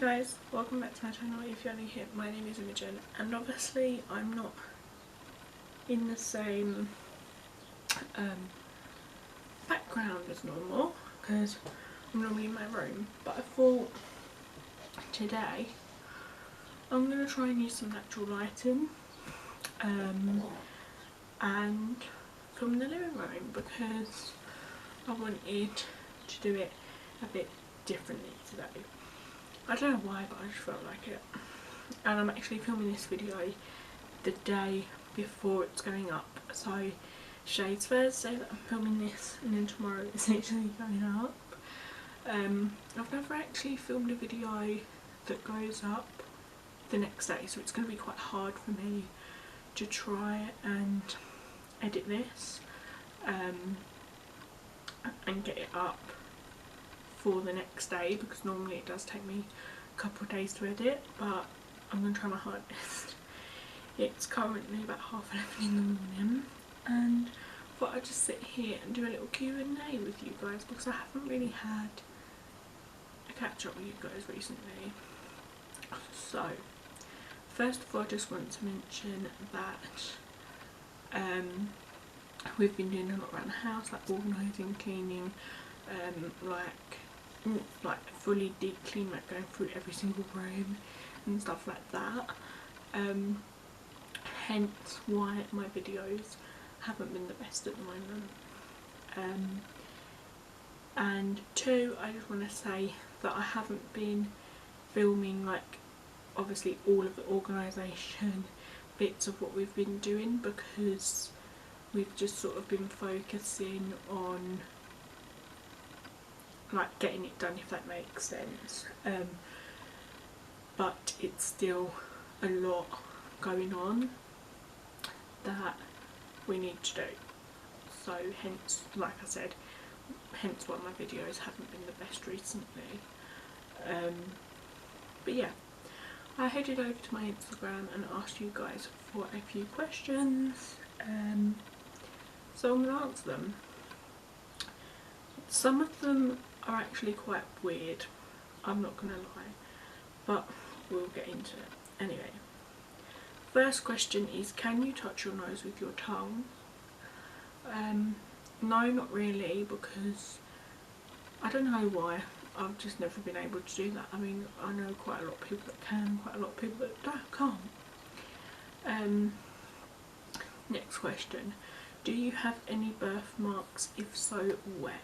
guys, welcome back to my channel. If you're new here, my name is Imogen, and obviously I'm not in the same background as normal because I'm normally in my room, but I thought today I'm going to try and use some natural lighting and film the living room because I wanted to do it a bit differently today. I don't know why, but I just felt like it. And I'm actually filming this video the day before it's going up. So today's Thursday that I'm filming this, and then tomorrow it's literally going up. I've never actually filmed a video that goes up the next day, so it's going to be quite hard for me to try and edit this and get it up for the next day, because normally it does take me a couple of days to edit, but I'm going to try my hardest. It's currently about 11:30 in the morning, and I thought I'd just sit here and do a little Q&A with you guys because I haven't really had a catch up with you guys recently. So first of all, I just want to mention that we've been doing a lot around the house, like organising, cleaning, like fully deep clean, like going through every single room and stuff like that. Hence why my videos haven't been the best at the moment. And two, I just want to say that I haven't been filming like obviously all of the organisation bits of what we've been doing because we've just sort of been focusing on like getting it done, if that makes sense. But it's still a lot going on that we need to do, so hence, like I said, hence why my videos haven't been the best recently. But yeah, I headed over to my Instagram and asked you guys for a few questions, so I'm going to answer them. Some of them are actually quite weird, I'm not going to lie, but we'll get into it. Anyway, first question is, can you touch your nose with your tongue? No, not really, because I don't know why, I've just never been able to do that. I mean, I know quite a lot of people that can, quite a lot of people that can't. Next question, do you have any birthmarks? If so, where?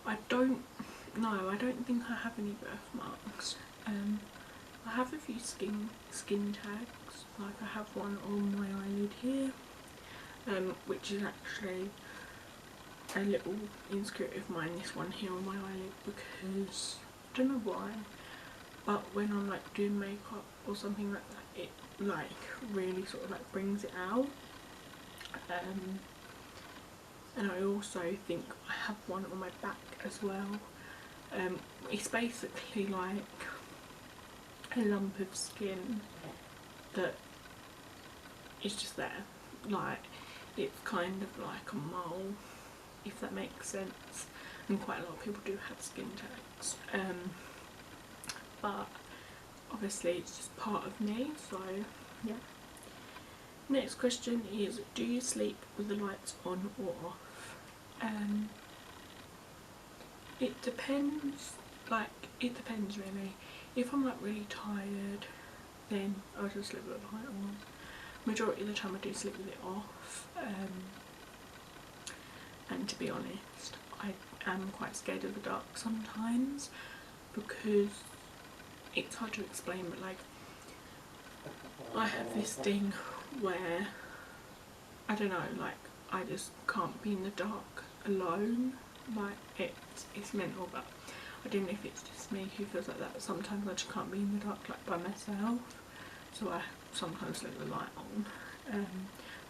I don't think I have any birthmarks. I have a few skin tags, like I have one on my eyelid here, which is actually a little insecurity of mine, this one here on my eyelid, because I don't know why, but when I'm like doing makeup or something like that, it like really sort of like brings it out. And I also think I have one on my back as well. It's basically like a lump of skin that is just there, like it's kind of like a mole, if that makes sense, and quite a lot of people do have skin tags, but obviously it's just part of me, so yeah. Next question is, do you sleep with the lights on or off? It depends, it depends really. If I'm like really tired, then I'll just sleep with the light on. Majority of the time I do sleep with it off, and to be honest, I am quite scared of the dark sometimes because it's hard to explain, but like I have this thing where I don't know, like I just can't be in the dark alone, like it's mental, but I don't know if it's just me who feels like that. Sometimes I just can't be in the dark like by myself, so I sometimes leave the light on,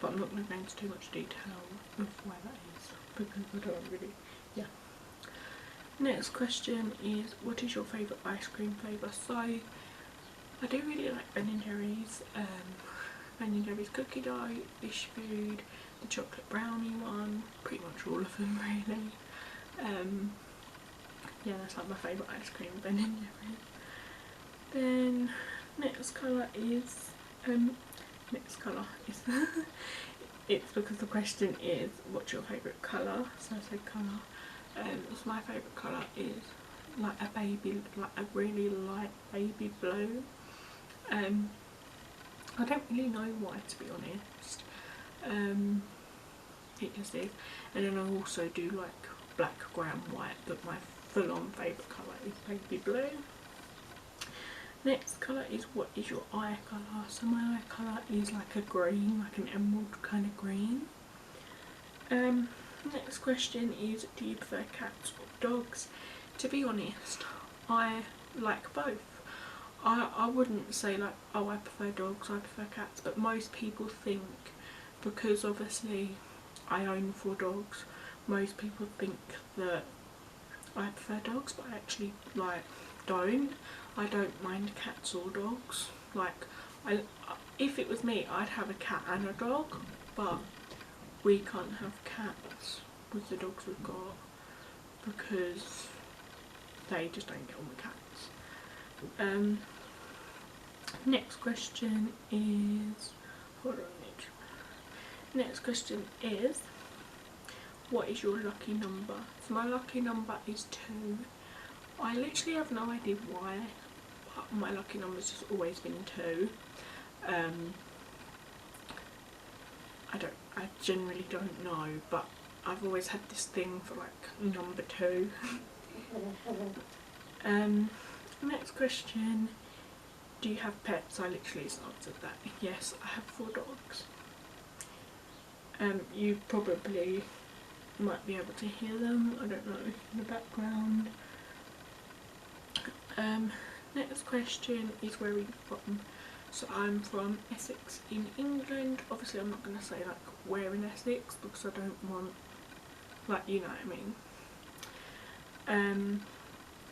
but I'm not going to go into too much detail of why that is because I don't really, yeah. Next question is, what is your favourite ice cream flavour? So I do really like Ben & Jerry's, Ben & Jerry's cookie dough, fish food, the chocolate brownie one, pretty much all of them really. Yeah, that's like my favourite ice cream, Ben & Then next colour is next colour is it's because the question is what's your favourite colour, so I said colour. So my favourite colour is like a baby, like a really light baby blue. I don't really know why, to be honest. It just is. And then I also do like black, grey and white, but my full-on favourite colour is baby blue. Next colour is what is your eye colour. So my eye colour is like a green, like an emerald kind of green. Next question is, do you prefer cats or dogs? To be honest, I like both. I wouldn't say like, oh I prefer dogs, I prefer cats, but most people think, because obviously I own 4 dogs, most people think that I prefer dogs, but I actually like don't. I don't mind cats or dogs. Like, if it was me, I'd have a cat and a dog, but we can't have cats with the dogs we've got because they just don't get on with cats. Next question is, hold on, next question is, what is your lucky number? So my lucky number is 2. I literally have no idea why, but my lucky number's just always been 2. I generally don't know, but I've always had this thing for like number 2. Next question, do you have pets? I literally just answered that. Yes, I have 4 dogs. You probably might be able to hear them, I don't know, in the background. Next question is, where are you from? So I'm from Essex in England. Obviously I'm not going to say like where in Essex because I don't want, like, you know what I mean.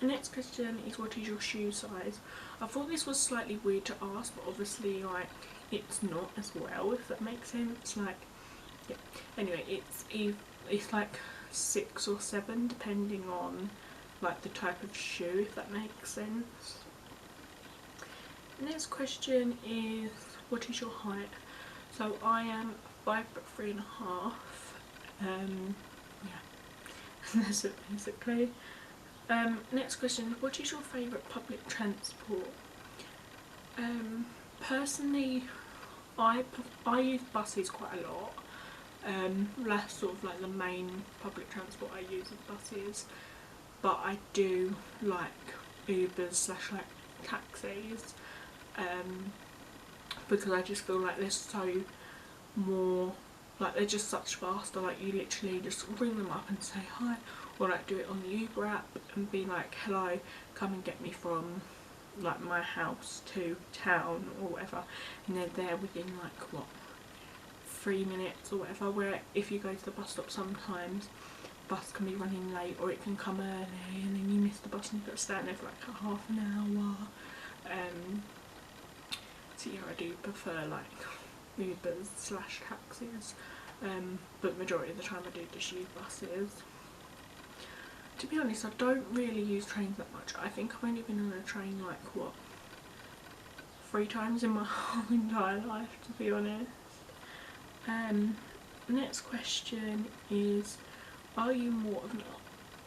Next question is, what is your shoe size? I thought this was slightly weird to ask, but obviously like it's not as well, if that makes sense. Like, yeah. Anyway, it's like 6 or 7 depending on like the type of shoe, if that makes sense. Next question is, what is your height? So I am 5'3.5". Yeah, that's it basically. Next question, what is your favourite public transport? Personally, I use buses quite a lot. That's sort of like the main public transport I use is buses, but I do like Ubers / like taxis, because I just feel like they're so more, like they're just such faster. Like you literally just ring them up and say hi, or like do it on the Uber app and be like, hello, come and get me from like my house to town or whatever, and they're there within like what, 3 minutes or whatever. Where if you go to the bus stop, sometimes bus can be running late or it can come early and then you miss the bus and you've got to stand there for like a half an hour. So yeah, I do prefer like Ubers / taxis, but majority of the time I do just use buses. To be honest, I don't really use trains that much. I think I've only been on a train like what, 3 times in my whole entire life, to be honest. Next question is, are you more of an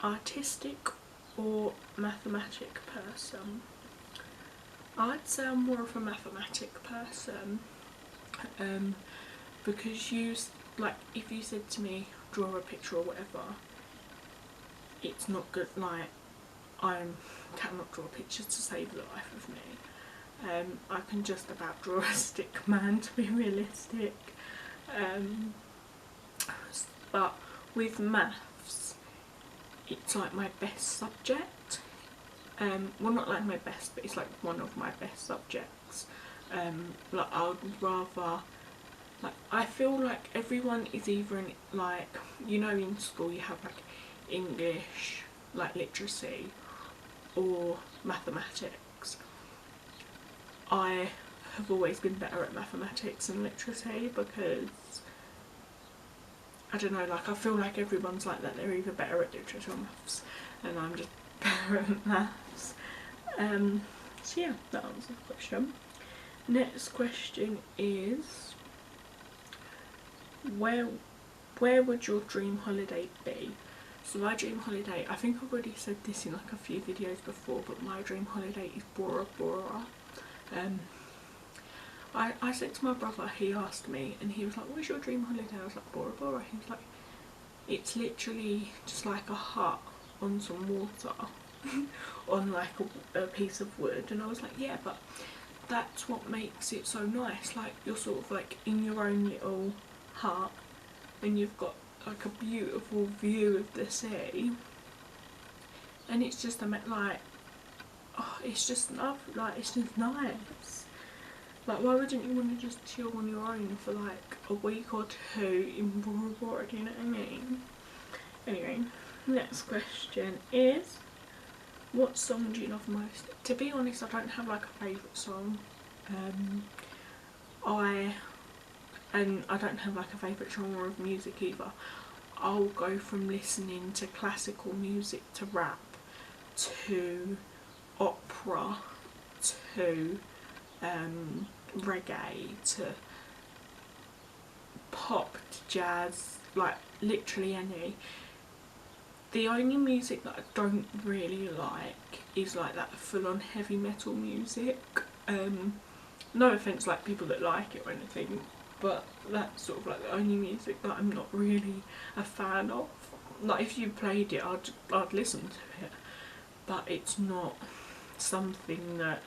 artistic or mathematic person? I'd say I'm more of a mathematic person, because like if you said to me draw a picture or whatever, it's not good. Like I cannot draw pictures to save the life of me. I can just about draw a stick man, to be realistic. But with maths, it's like my best subject. Well, not like my best, but it's like one of my best subjects. Like I would rather, like I feel like everyone is either in, like, you know, in school you have like English, like literacy, or mathematics. I have always been better at mathematics and literacy because I don't know, like I feel like everyone's like that, they're either better at literature or maths, and I'm just better at maths. So yeah, that answers the question. Next question is, where would your dream holiday be? So my dream holiday, I think I've already said this in like a few videos before, but my dream holiday is Bora Bora. I said to my brother, he asked me, and he was like, what's your dream holiday? I was like, Bora Bora. He was like, it's literally just like a hut on some water on like a piece of wood. And I was like, yeah, but that's what makes it so nice. Like, you're sort of like in your own little hut and you've got like a beautiful view of the sea, and it's just like, oh, it's just like, it's just nice. Like, why wouldn't you want to just chill on your own for like a week or two in Bora Bora, do you know what I mean? Anyway, next question is, what song do you love most? To be honest, I don't have like a favourite song. I don't have like a favourite genre of music either. I'll go from listening to classical music to rap to opera to reggae to pop to jazz, like literally any. The only music that I don't really like is like that full on heavy metal music. No offence like people that like it or anything, but that's sort of like the only music that I'm not really a fan of. Like, if you played it, I'd listen to it, but it's not something that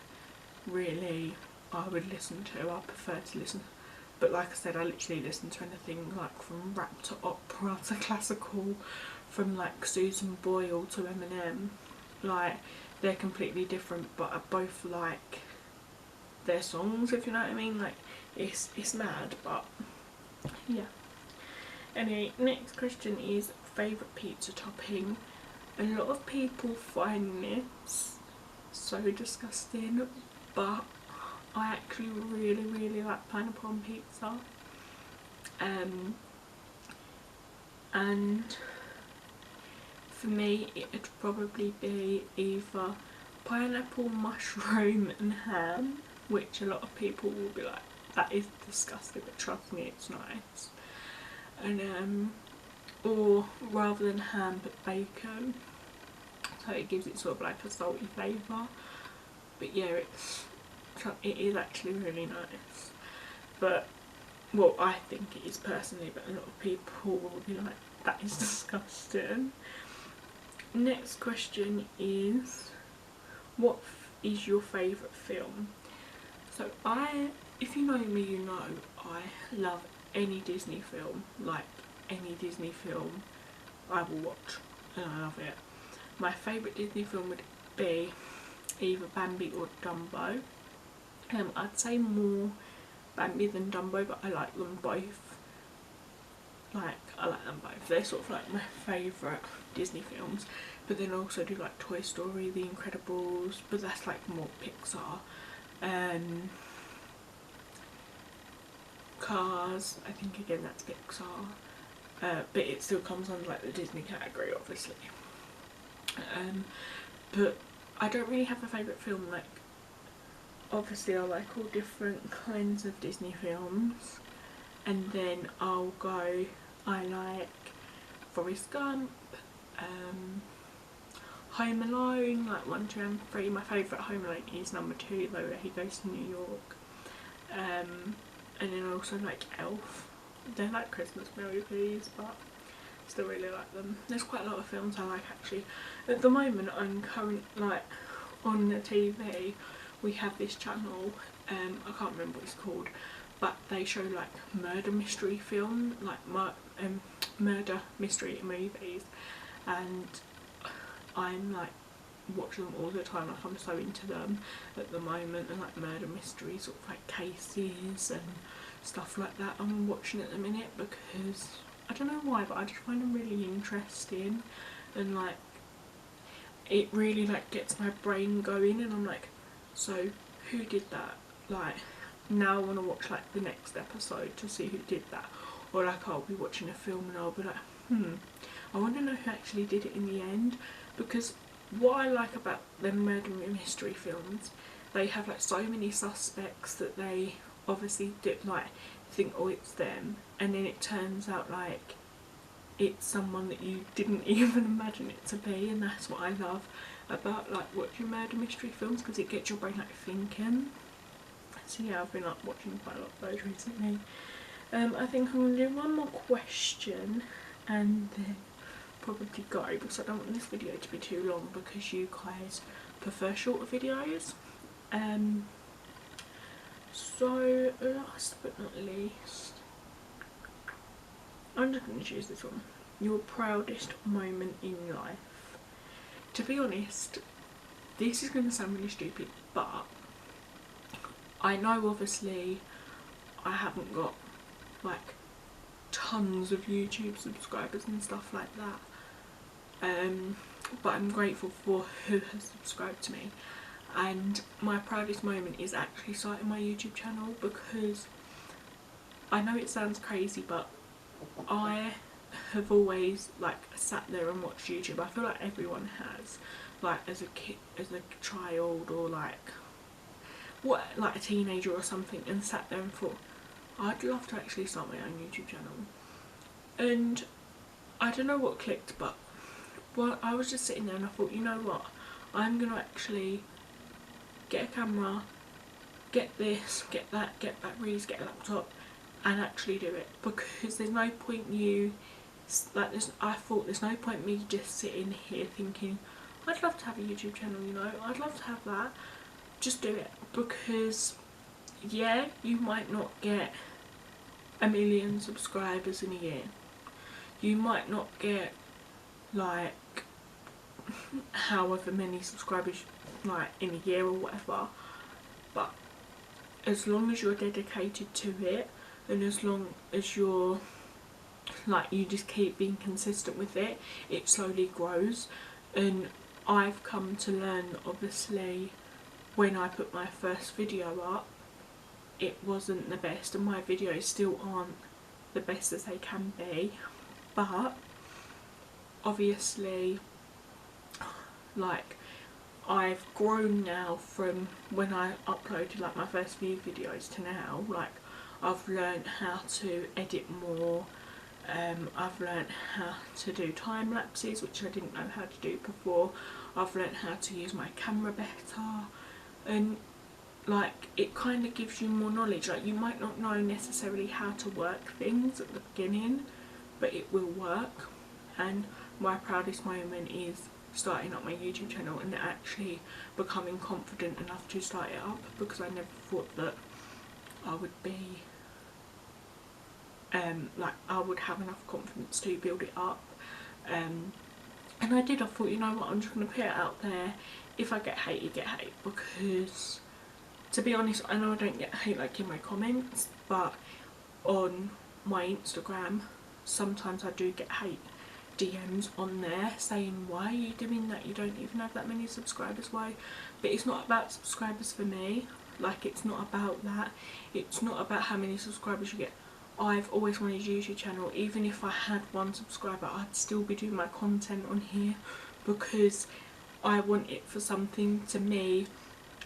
really I would listen to. I prefer to listen, but like I said, I literally listen to anything like from rap to opera to classical, from like Susan Boyle to Eminem. Like, they're completely different, but I both like their songs, if you know what I mean. Like, it's mad, but yeah. Anyway, next question is favourite pizza topping. A lot of people find this so disgusting, but I actually really like pineapple on pizza. And for me it'd probably be either pineapple, mushroom and ham, which a lot of people will be like, that is disgusting, but trust me, it's nice. And or rather than ham, but bacon, so it gives it sort of like a salty flavour. But yeah, it is actually really nice. But, well, I think it is personally, but a lot of people will be like, that is disgusting. Next question is, what is your favourite film? So if you know me, you know I love any Disney film. Like, any Disney film I will watch, and I love it. My favourite Disney film would be either Bambi or Dumbo. I'd say more Bambi than Dumbo, but I like them both. Like, I like them both. They're sort of like my favourite Disney films. But then I also do like Toy Story, The Incredibles, but that's like more Pixar. Cars, I think again that's Pixar. But it still comes under like the Disney category, obviously. But I don't really have a favourite film. Like, obviously I like all different kinds of Disney films, and then I'll go, I like Forrest Gump, Home Alone, like 1, 2 and 3. My favourite Home Alone is number 2 though, where he goes to New York. And then I also like Elf. They're like Christmas movies, but still really like them. There's quite a lot of films I like actually. At the moment I'm like on the TV, we have this channel, I can't remember what it's called, but they show like murder mystery film, like murder mystery movies, and I'm like watching them all the time. Like, I'm so into them at the moment, and like murder mysteries, sort of like cases and stuff like that I'm watching at the minute, because I don't know why, but I just find them really interesting, and like it really like gets my brain going, and I'm like, so who did that? Like, now I want to watch like the next episode to see who did that. Or like, I'll be watching a film and I'll be like, I want to know who actually did it in the end. Because what I like about the murder mystery films, they have like so many suspects that they obviously do, like think, oh, it's them, and then it turns out like it's someone that you didn't even imagine it to be. And that's what I love about like watching murder mystery films, because it gets your brain like thinking. So yeah, I've been like watching quite a lot of those recently. I think I'm going to do one more question and then probably go, because I don't want this video to be too long because you guys prefer shorter videos. So last but not least, I'm just going to choose this one. Your proudest moment in life. To be honest, this is going to sound really stupid, but I know obviously I haven't got like tons of YouTube subscribers and stuff like that, but I'm grateful for who has subscribed to me. And my proudest moment is actually starting my YouTube channel, because I know it sounds crazy, but I have always like sat there and watched YouTube. I feel like everyone has, like as a kid, as a child, or like a teenager or something, and sat there and thought, I'd love to actually start my own YouTube channel. And I don't know what clicked, but I was just sitting there and I thought, you know what, I'm gonna actually get a camera, get this, get that, get batteries, get a laptop, and actually do it. Because there's no point I thought there's no point me just sitting here thinking, I'd love to have a YouTube channel, you know, I'd love to have that. Just do it. Because yeah, you might not get 1 million subscribers in a year, you might not get like however many subscribers like in a year or whatever, but as long as you're dedicated to it, and as long as you're like, you just keep being consistent with it, it slowly grows. And I've come to learn, obviously, when I put my first video up, it wasn't the best, and my videos still aren't the best as they can be, but obviously like I've grown now from when I uploaded like my first few videos to now. Like I've learned how to edit more, I've learned how to do time lapses, which I didn't know how to do before. I've learned how to use my camera better, and like it kind of gives you more knowledge. Like you might not know necessarily how to work things at the beginning, but it will work. And my proudest moment is starting up my YouTube channel and actually becoming confident enough to start it up, because I never thought that I would be like I would have enough confidence to build it up, and I did. I thought, you know what, I'm just going to put it out there. If I get hate, you get hate, because to be honest, I know I don't get hate like in my comments, but on my Instagram sometimes I do get hate DMs on there saying, why are you doing that, you don't even have that many subscribers, why? But it's not about subscribers for me. Like it's not about that, it's not about how many subscribers you get. I've always wanted a YouTube channel. Even if I had 1 subscriber, I'd still be doing my content on here, because I want it for something to me.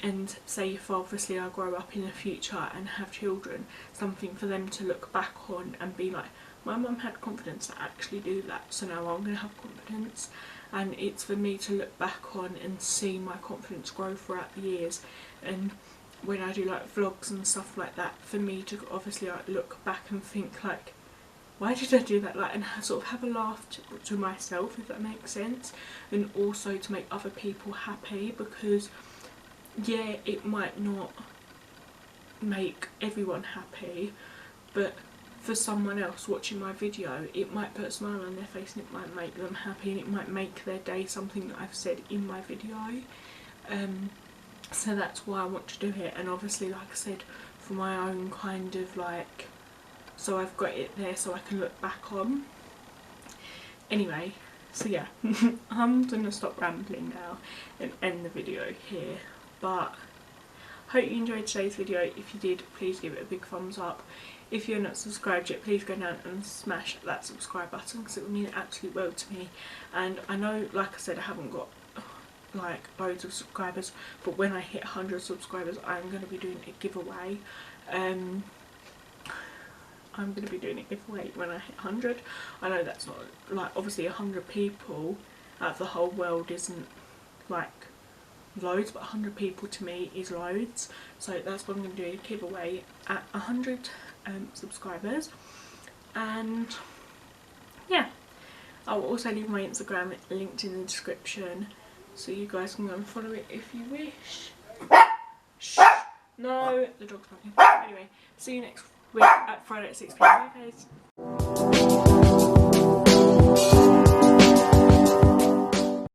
And say if obviously I grow up in the future and have children, something for them to look back on and be like, my mum had confidence to actually do that, so now I'm going to have confidence. And it's for me to look back on and see my confidence grow throughout the years. And when I do like vlogs and stuff like that, for me to obviously like look back and think like, why did I do that, like, and sort of have a laugh to myself, if that makes sense. And also to make other people happy, because yeah, it might not make everyone happy, but for someone else watching my video, it might put a smile on their face and it might make them happy, and it might make their day, something that I've said in my video. So that's why I want to do it. And obviously, like I said, for my own kind of like, so I've got it there so I can look back on. Anyway, so yeah, I'm gonna stop rambling now and end the video here. But hope you enjoyed today's video. If you did, please give it a big thumbs up. If you're not subscribed yet, please go down and smash that subscribe button, because it would mean absolute world to me. And I know, like I said, I haven't got like loads of subscribers, but when I hit 100 subscribers I'm going to be doing a giveaway. I'm going to be doing a giveaway when I hit 100. I know that's not, like, obviously 100 people out of the whole world isn't like loads, but 100 people to me is loads, so that's what I'm going to do, a giveaway at 100 subscribers. And yeah, I'll also leave my Instagram linked in the description, so you guys can go and follow it if you wish. Shh! No, the dog's barking. Anyway, see you next week at Friday at 6 PM. Bye guys.